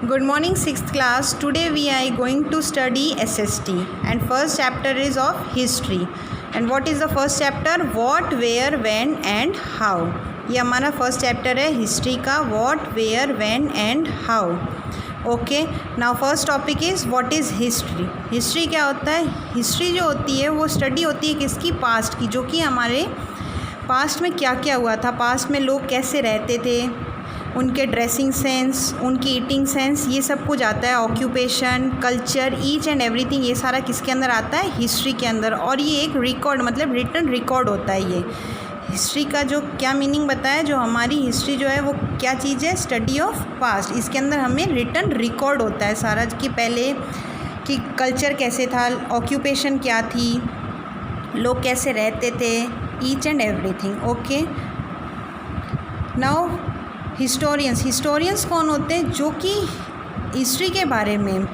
Good morning, 6th class. Today we are going to study SST and first chapter is of history. And what is the first chapter? What, where, when and how. ये हमारा first chapter है history का. What, where, when and how. Okay, now first topic is what is history. History क्या होता है? History जो होती है वो स्टडी होती है किसकी? पास्ट की. जो कि हमारे पास्ट में क्या क्या हुआ था, पास्ट में लोग कैसे रहते थे, उनके ड्रेसिंग सेंस, उनकी ईटिंग सेंस, ये सब कुछ आता है. Occupation, culture, each and everything, ये सारा किसके अंदर आता है? हिस्ट्री के अंदर. और ये एक रिकॉर्ड मतलब रिटन रिकॉर्ड होता है. ये हिस्ट्री का जो क्या मीनिंग बताया, जो हमारी हिस्ट्री जो है वो क्या चीज़ है? Study of past. इसके अंदर हमें रिटन रिकॉर्ड होता है सारा कि पहले कि कल्चर कैसे था, ऑक्यूपेशन क्या थी, लोग कैसे रहते थे, each and everything. Okay, now historians कौन होते हैं? जो कि हिस्ट्री के बारे में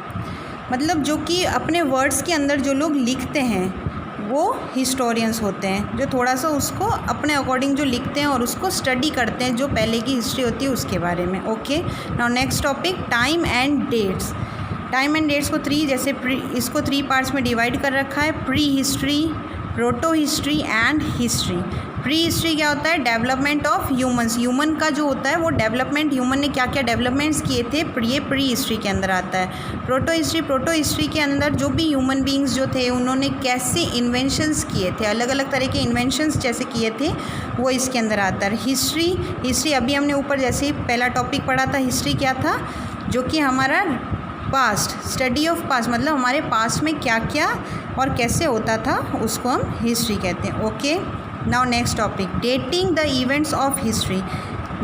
मतलब जो कि अपने वर्ड्स के अंदर जो लोग लिखते हैं वो हिस्टोरियंस होते हैं, जो थोड़ा सा उसको अपने अकॉर्डिंग जो लिखते हैं और उसको स्टडी करते हैं जो पहले की हिस्ट्री होती है उसके बारे में. Okay, now next topic time and dates. Time and dates को इसको 3 पार्ट्स में डिवाइड कर रखा है. Pre history, proto history and history. Pre history क्या होता है? Development of humans. ह्यूमन का जो होता है वो डेवलपमेंट, ह्यूमन ने क्या क्या डेवलपमेंट्स किए थे, ये प्री हिस्ट्री के अंदर आता है. प्रोटो हिस्ट्री के अंदर जो भी ह्यूमन बींग्स जो थे उन्होंने कैसे इन्वेंशंस किए थे, अलग अलग तरह के इन्वेंशंस जैसे किए थे, वो इसके अंदर आता है. हिस्ट्री अभी हमने ऊपर जैसे ही पहला टॉपिक पढ़ा था, हिस्ट्री क्या था? जो कि हमारा पास्ट, स्टडी ऑफ पास्ट, मतलब हमारे पास्ट में क्या क्या और कैसे होता था उसको हम हिस्ट्री कहते हैं. Okay, now next topic dating the events of history.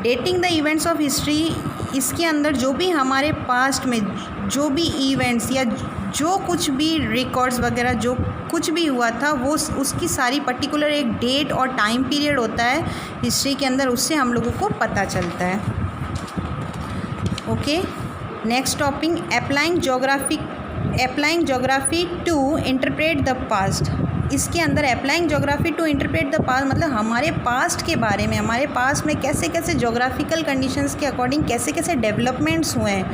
Dating the events of history, इसके अंदर जो भी हमारे पास्ट में जो भी इवेंट्स या जो कुछ भी रिकॉर्ड्स वगैरह जो कुछ भी हुआ था वो उसकी सारी पर्टिकुलर एक डेट और टाइम पीरियड होता है हिस्ट्री के अंदर, उससे हम लोगों को पता चलता है. Okay, next topic applying geography to interpret the past. इसके अंदर applying geography to interpret the past मतलब हमारे पास्ट के बारे में, हमारे पास्ट में कैसे कैसे जोग्राफिकल कंडीशंस के अकॉर्डिंग कैसे कैसे डेवलपमेंट्स हुए हैं,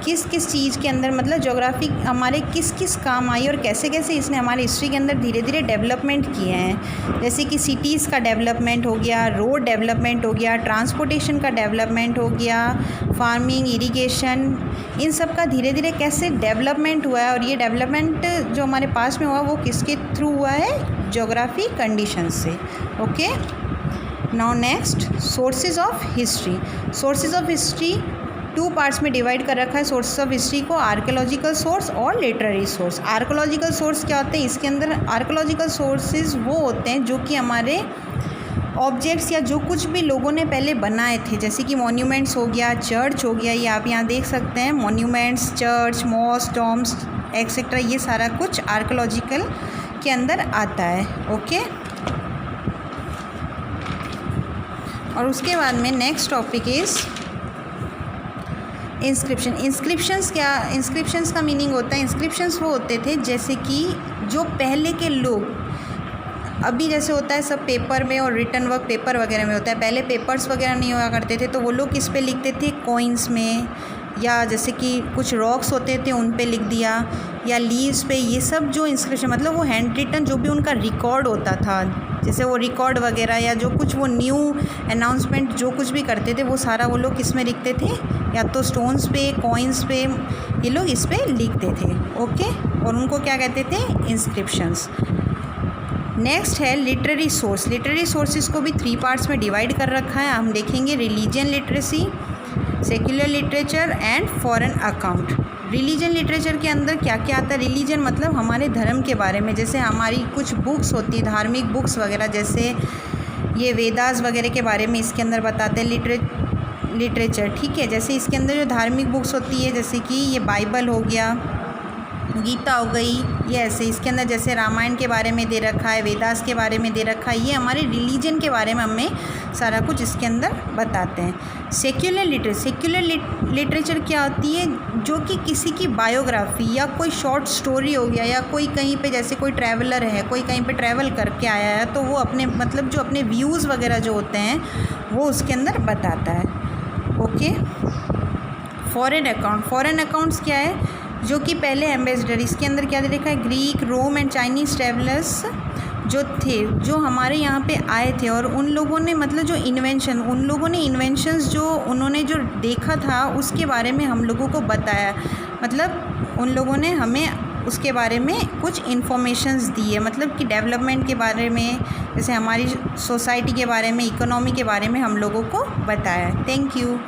किस किस चीज़ के अंदर मतलब जोग्राफी हमारे किस किस काम आई और कैसे कैसे इसने हमारी हिस्ट्री के अंदर धीरे धीरे डेवलपमेंट किए हैं. जैसे कि सिटीज़ का डेवलपमेंट हो गया, रोड डेवलपमेंट हो गया, ट्रांसपोर्टेशन का डेवलपमेंट हो गया, फार्मिंग, इरिगेशन, इन सब का धीरे धीरे कैसे डेवलपमेंट हुआ है. और ये डेवलपमेंट जो हमारे पास में हुआ वो किसके थ्रू हुआ है? जोग्राफी कंडीशन से. Okay, now next sources of history. Sources of history 2 parts में डिवाइड कर रखा है. सोर्सेज ऑफ हिस्ट्री को आर्कियोलॉजिकल सोर्स और लिटरेरी सोर्स. आर्कियोलॉजिकल सोर्स क्या होते हैं? इसके अंदर आर्कियोलॉजिकल सोर्सेज वो होते हैं जो कि हमारे ऑब्जेक्ट्स या जो कुछ भी लोगों ने पहले बनाए थे, जैसे कि मॉन्यूमेंट्स हो गया, चर्च हो गया, ये आप यहाँ देख सकते हैं, monuments, church, mosque, tombs etcetera, ये सारा कुछ आर्कियोलॉजिकल के अंदर आता है. ओके, और उसके बाद में next topic is inscription. Inscriptions का मीनिंग होता है, इंस्क्रिप्शंस वो होते थे जैसे कि जो पहले के लोग, अभी जैसे होता है सब पेपर में और रिटन वर्क पेपर वगैरह में होता है, पहले पेपर्स वगैरह नहीं हुआ करते थे तो वो लोग किस पे लिखते थे? कॉइन्स में, या जैसे कि कुछ रॉक्स होते थे उन पे लिख दिया, या लीव्स पे. ये सब जो इंस्क्रिप्शन मतलब वो हैंड रिटन जो भी उनका रिकॉर्ड होता था, जैसे वो रिकॉर्ड वगैरह या जो कुछ वो न्यू अनाउंसमेंट जो कुछ भी करते थे वो सारा वो लोग किस में लिखते थे? या तो स्टोन्स पे, कॉइन्स पे, ये लोग इस पे लिखते थे. ओके, और उनको क्या कहते थे? इंस्क्रिप्शंस. नेक्स्ट है लिटरेरी सोर्स. लिटरेरी सोर्सेज को भी 3 पार्ट्स में डिवाइड कर रखा है. हम देखेंगे religion literacy, secular literature and foreign account. Religion literature के अंदर क्या क्या आता है? रिलीजन मतलब हमारे धर्म के बारे में, जैसे हमारी कुछ बुक्स होती है, धार्मिक बुक्स वगैरह, जैसे ये वेदास वगैरह के बारे में इसके अंदर बताते हैं लिटरेचर. ठीक है, जैसे इसके अंदर जो धार्मिक बुक्स होती है जैसे कि ये बाइबल हो गया, गीता हो गई, ये ऐसे इसके अंदर जैसे रामायण के बारे में दे रखा है, वेदास के बारे में दे रखा है, ये हमारे रिलीजन के बारे में हमें सारा कुछ इसके अंदर बताते हैं. सेक्युलर लिटरेचर क्या होती है? जो कि किसी की बायोग्राफी या कोई शॉर्ट स्टोरी हो गया, या कोई कहीं पे जैसे कोई ट्रैवलर है, कोई कहीं पे ट्रैवल करके आया है तो वो अपने मतलब जो अपने व्यूज़ वगैरह जो होते हैं वो उसके अंदर बताता है. ओके, फॉरेन अकाउंट्स क्या है, जो कि पहले एम्बेसडर, इसके अंदर क्या दे रखा है, Greek, Rome and Chinese travellers जो थे, जो हमारे यहाँ पे आए थे, और उन लोगों ने मतलब जो उन लोगों ने इन्वेंशंस जो उन्होंने जो देखा था उसके बारे में हम लोगों को बताया, मतलब उन लोगों ने हमें उसके बारे में कुछ इन्फॉर्मेशंस दी है, मतलब कि डेवलपमेंट के बारे में, जैसे हमारी सोसाइटी के बारे में, इकोनॉमी के बारे में हम लोगों को बताया। Thank you.